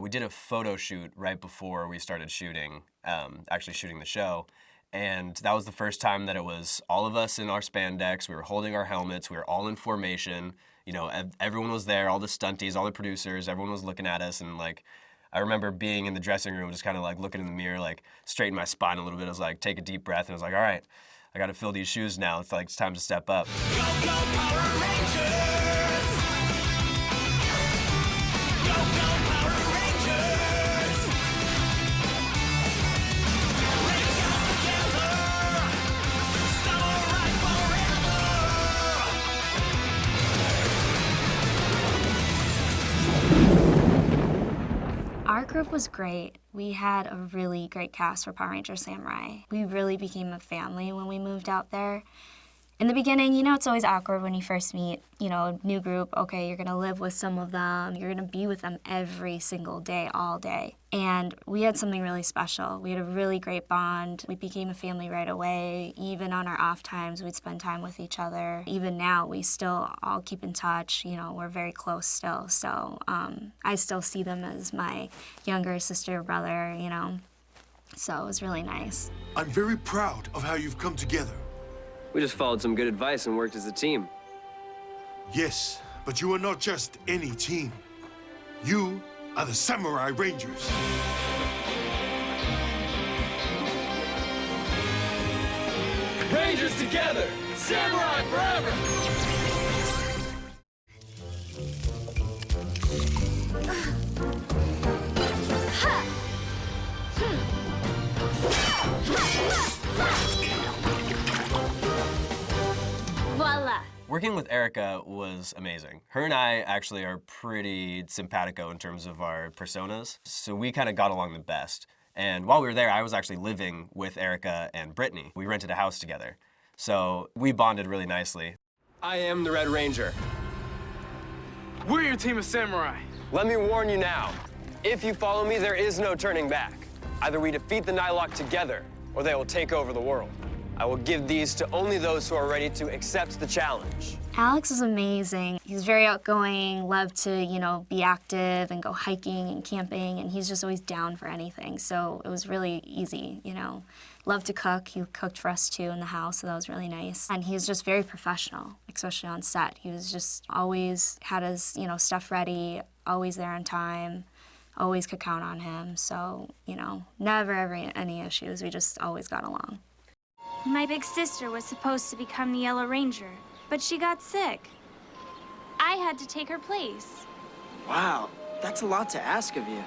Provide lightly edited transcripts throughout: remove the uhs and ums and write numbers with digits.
We did a photo shoot right before we started shooting, actually shooting the show. And that was the first time that it was all of us in our spandex. We were holding our helmets. We were all in formation. You know, everyone was there, all the stunties, all the producers, everyone was looking at us. And like, I remember being in the dressing room, just kind of like looking in the mirror, like straighten my spine a little bit. I was like, take a deep breath. And I was like, all right, I got to fill these shoes now. It's like, it's time to step up. Go, go, Power Rangers! Go, go, Power Rangers! Rangers together! Samurai forever! Our group was great. We had a really great cast for Power Rangers Samurai. We really became a family when we moved out there. In the beginning, you know, it's always awkward when you first meet, you know, a new group. Okay, you're gonna live with some of them. You're gonna be with them every single day, all day. And we had something really special. We had a really great bond. We became a family right away. Even on our off times, we'd spend time with each other. Even now, we still all keep in touch. You know, we're very close still. So I still see them as my younger sister or brother, you know. So it was really nice. I'm very proud of how you've come together. We just followed some good advice and worked as a team. Yes, but you are not just any team. You are the Samurai Rangers. Rangers together! Samurai forever! Voila. Working with Erica was amazing. Her and I actually are pretty simpatico in terms of our personas, so we kind of got along the best. And while we were there, I was actually living with Erica and Brittany. We rented a house together, so we bonded really nicely. I am the Red Ranger. We're your team of samurai. Let me warn you now. If you follow me, there is no turning back. Either we defeat the Nylok together, or they will take over the world. I will give these to only those who are ready to accept the challenge. Alex is amazing. He's very outgoing, loved to, you know, be active and go hiking and camping, and he's just always down for anything. So it was really easy, you know. Loved to cook. He cooked for us too in the house, so that was really nice. And he's just very professional, especially on set. He was just always had his, you know, stuff ready, always there on time, always could count on him. So, you know, never ever any issues. We just always got along. My big sister was supposed to become the Yellow Ranger, but she got sick. I had to take her place. Wow, that's a lot to ask of you.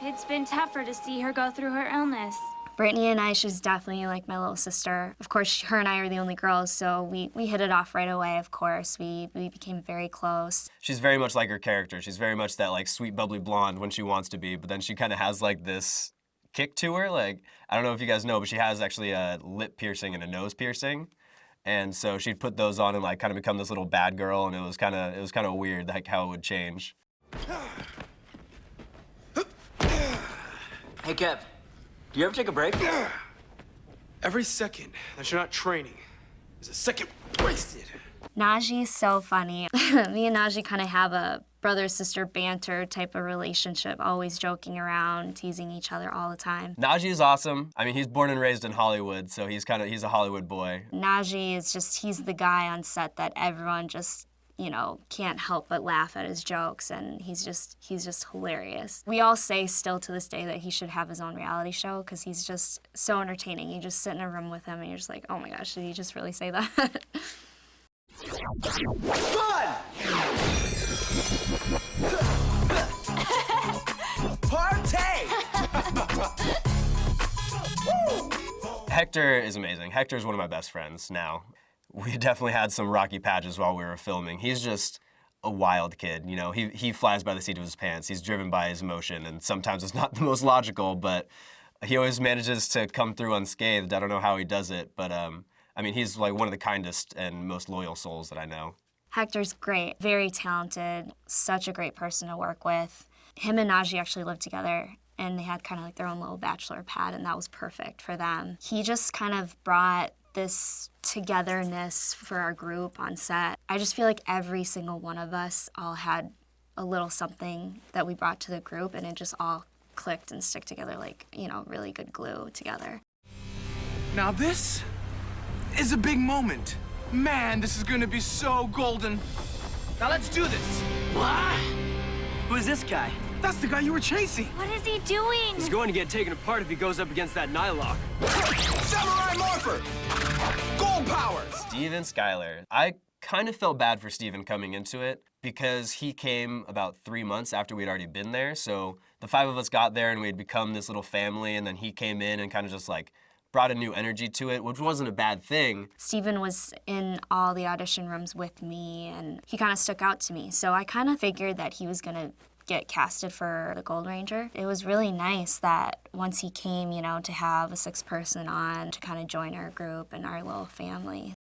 It's been tougher to see her go through her illness. Brittany and I, she's definitely like my little sister. Of course, her and I are the only girls, so we hit it off right away, of course. We became very close. She's very much like her character. She's very much that like sweet, bubbly blonde when she wants to be, but then she kind of has like this kick to her. Like, I don't know if you guys know, but she has actually a lip piercing and a nose piercing. And so she'd put those on and like kind of become this little bad girl, and it was kind of weird like how it would change. Hey, Kev, do you ever take a break? Every second that you're not training is a second wasted. Najee's so funny. Me and Najee kind of have a brother-sister banter type of relationship, always joking around, teasing each other all the time. Najee is awesome. I mean, he's born and raised in Hollywood, so he's a Hollywood boy. Najee is just, he's the guy on set that everyone just, you know, can't help but laugh at his jokes, and he's just hilarious. We all say still to this day that he should have his own reality show because he's just so entertaining. You just sit in a room with him and you're just like, oh my gosh, did he just really say that? Hector is amazing. Hector is one of my best friends now. We definitely had some rocky patches while we were filming. He's just a wild kid, you know. He flies by the seat of his pants. He's driven by his emotion, and sometimes it's not the most logical, but he always manages to come through unscathed. I don't know how he does it, but I mean, he's like one of the kindest and most loyal souls that I know. Hector's great, very talented, such a great person to work with. Him and Najee actually lived together, and they had kind of like their own little bachelor pad, and that was perfect for them. He just kind of brought this togetherness for our group on set. I just feel like every single one of us all had a little something that we brought to the group, and it just all clicked and stick together like, you know, really good glue together. Now this is a big moment. Man, this is gonna be so golden. Now let's do this. What? Who is this guy? That's the guy you were chasing. What is he doing? He's going to get taken apart if he goes up against that Nylock. Samurai Morpher! Gold powers! Steven Skyler. I kind of felt bad for Steven coming into it because he came about 3 months after we'd already been there. So the 5 of us got there and we'd become this little family, and then he came in and kind of just like brought a new energy to it, which wasn't a bad thing. Steven was in all the audition rooms with me, and he kind of stuck out to me. So I kind of figured that he was gonna get casted for the Gold Ranger. It was really nice that once he came, you know, to have a 6th person on to kind of join our group and our little family.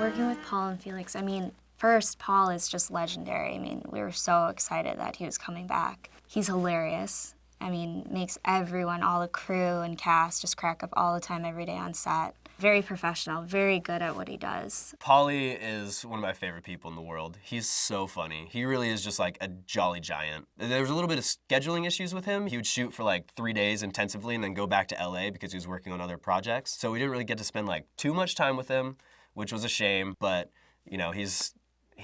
Working with Paul and Felix, I mean, first, Paul is just legendary. I mean, we were so excited that he was coming back. He's hilarious. I mean, makes everyone, all the crew and cast, just crack up all the time, every day on set. Very professional, very good at what he does. Paulie is one of my favorite people in the world. He's so funny. He really is just like a jolly giant. There was a little bit of scheduling issues with him. He would shoot for like 3 days intensively and then go back to LA because he was working on other projects. So we didn't really get to spend like too much time with him, which was a shame, but you know, he's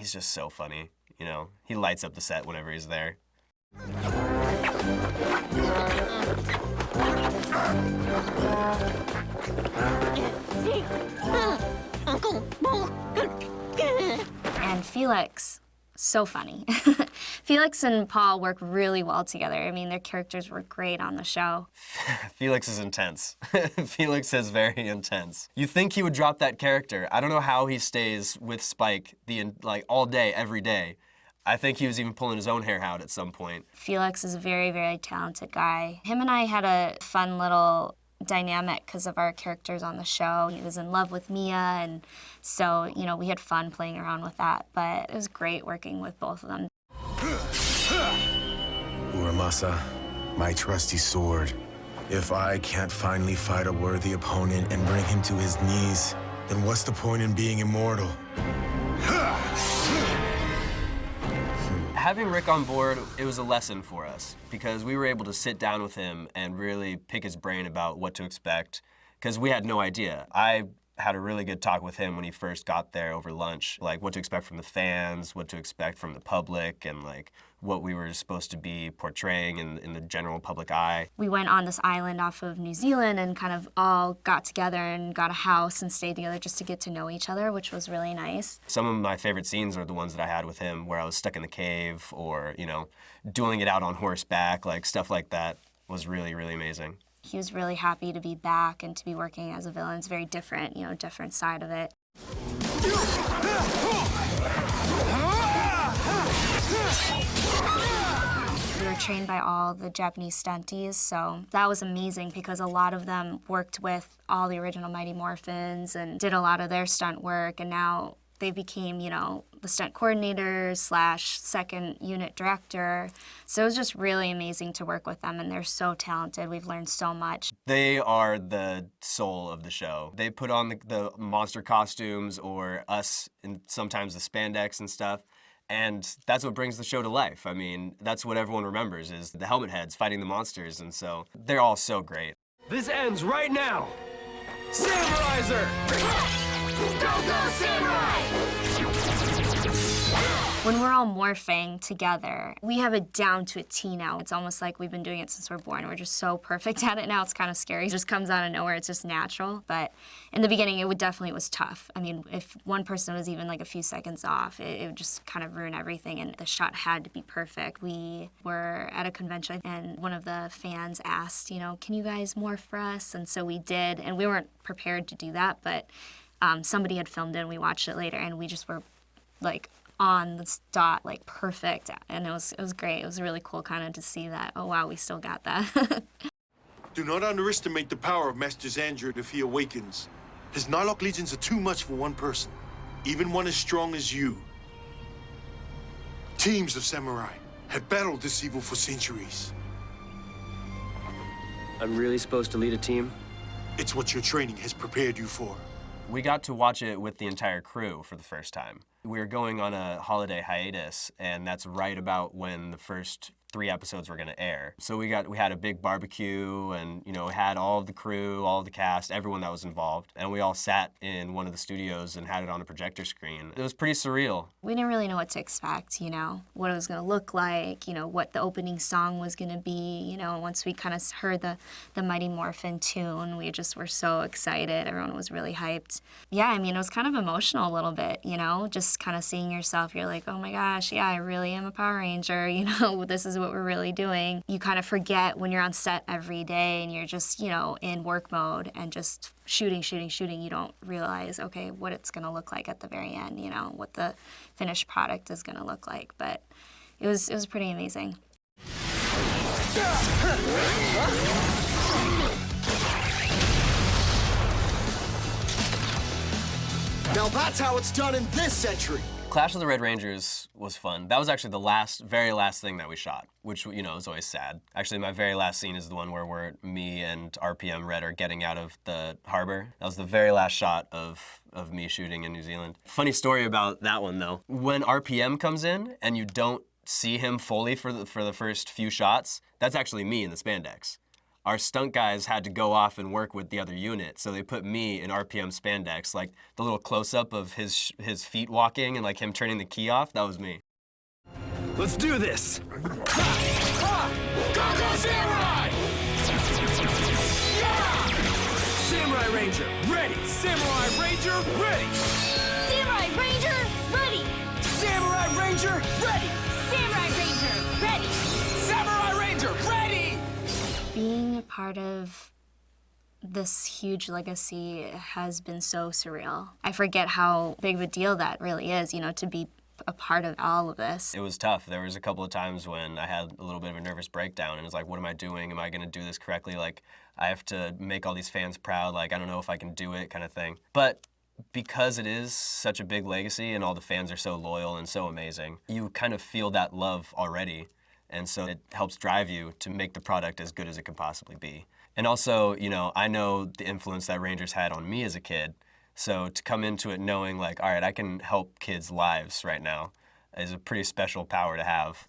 just so funny. You know, he lights up the set whenever he's there. And Felix, so funny. Felix and Paul work really well together. I mean, their characters were great on the show. Felix is intense. Felix is very intense. You think he would drop that character. I don't know how he stays with Spike like all day, every day. I think he was even pulling his own hair out at some point. Felix is a very, very talented guy. Him and I had a fun little dynamic because of our characters on the show. He was in love with Mia, and so, you know, we had fun playing around with that, but it was great working with both of them. Uramasa, my trusty sword. If I can't finally fight a worthy opponent and bring him to his knees, then what's the point in being immortal? Having Rick on board, it was a lesson for us because we were able to sit down with him and really pick his brain about what to expect because we had no idea. I had a really good talk with him when he first got there over lunch, like what to expect from the fans, what to expect from the public, and like what we were supposed to be portraying in the general public eye. We went on this island off of New Zealand and kind of all got together and got a house and stayed together just to get to know each other, which was really nice. Some of my favorite scenes are the ones that I had with him where I was stuck in the cave or, you know, dueling it out on horseback, like stuff like that was really, really amazing. He was really happy to be back and to be working as a villain. It's very different, you know, different side of it. We were trained by all the Japanese stunties, so that was amazing because a lot of them worked with all the original Mighty Morphins and did a lot of their stunt work, and now they became, you know, the stunt coordinators / second unit director. So it was just really amazing to work with them, and they're so talented. We've learned so much. They are the soul of the show. They put on the monster costumes or us and sometimes the spandex and stuff. And that's what brings the show to life. I mean, that's what everyone remembers is the helmet heads fighting the monsters. And so they're all so great. This ends right now. Samuraizer! Go, go, Samurai! When we're all morphing together, we have it down to a T now. It's almost like we've been doing it since we're born. We're just so perfect at it now. It's kind of scary. It just comes out of nowhere. It's just natural. But in the beginning, it was tough. I mean, if one person was even like a few seconds off, it would just kind of ruin everything. And the shot had to be perfect. We were at a convention, and one of the fans asked, you know, can you guys morph for us? And so we did. And we weren't prepared to do that, but somebody had filmed it, and we watched it later, and we just were like on the dot, like perfect, and it was great. It was really cool kind of to see that, oh wow, we still got that. Do not underestimate the power of Master Xandred if he awakens. His Nylok legions are too much for one person, even one as strong as you. Teams of samurai have battled this evil for centuries. I'm really supposed to lead a team? It's what your training has prepared you for. We got to watch it with the entire crew for the first time. We were going on a holiday hiatus, and that's right about when the first 3 episodes were gonna air. So we had a big barbecue, and had all of the crew, all of the cast, everyone that was involved, and we all sat in one of the studios and had it on a projector screen. It was pretty surreal. We didn't really know what to expect, what it was gonna look like, what the opening song was gonna be, once we kind of heard the Mighty Morphin tune, we just were so excited. Everyone was really hyped. Yeah, I mean, it was kind of emotional a little bit, just kind of seeing yourself, you're like, oh my gosh, yeah, I really am a Power Ranger, this is what we're really doing. You kind of forget when you're on set every day and you're just, in work mode and just shooting. You don't realize, okay, what it's gonna look like at the very end, what the finished product is gonna look like. But it was pretty amazing. Now that's how it's done in this century. Clash of the Red Rangers was fun. That was actually the very last thing that we shot, which, is always sad. Actually, my very last scene is the one where me and RPM Red are getting out of the harbor. That was the very last shot of me shooting in New Zealand. Funny story about that one, though. When RPM comes in and you don't see him fully for the first few shots, that's actually me in the spandex. Our stunt guys had to go off and work with the other unit, so they put me in RPM spandex, like the little close-up of his feet walking and like him turning the key off, that was me. Let's do this! Go, go, Samurai! Yeah! Samurai Ranger, ready! Samurai Ranger, ready! Samurai Ranger, ready! Samurai Ranger, ready! Samurai Ranger, ready! Samurai Ranger, ready! Being a part of this huge legacy has been so surreal. I forget how big of a deal that really is, to be a part of all of this. It was tough. There was a couple of times when I had a little bit of a nervous breakdown, and it was like, what am I doing? Am I gonna do this correctly? Like, I have to make all these fans proud, like, I don't know if I can do it, kind of thing. But because it is such a big legacy and all the fans are so loyal and so amazing, you kind of feel that love already. And so it helps drive you to make the product as good as it can possibly be. And also, I know the influence that Rangers had on me as a kid. So to come into it knowing like, all right, I can help kids' lives right now is a pretty special power to have.